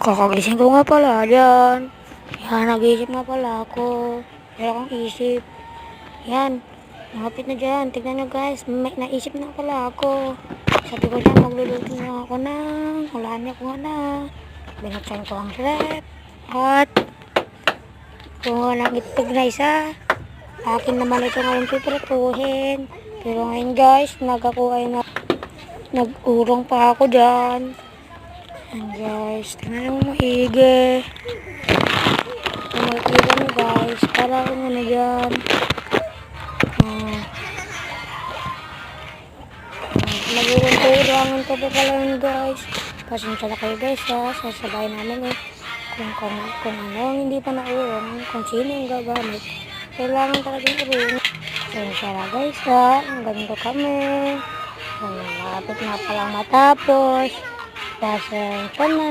Kakagising ko nga pala dyan. Yan, nag-iisip nga pala ako. Meron akong isip. Yan, malapit na dyan. Tignan nyo guys, may naisip na pala ako. Sabi ko dyan, magluluto na ako ng niya ko nga na. Binuksan ko ang rep. At kung ng itlog na isa. Akin naman ito ngayon piprituhin. Pero ngayon guys, nag-urong pa ako dyan. And guys, tingnan mo maigi. Makikita nyo guys, para akong ano dyan. Nag-urong-urangan ko pa pala yun guys. Pasensya na kayo guys ha, sasabay namin eh. Kung ano, hindi pa naurong, kung sino yung gagamit. Kailangan talagang urong. Pasensya na guys ha, ang ganito kami. Malapit na palang matapos. Pasensya na.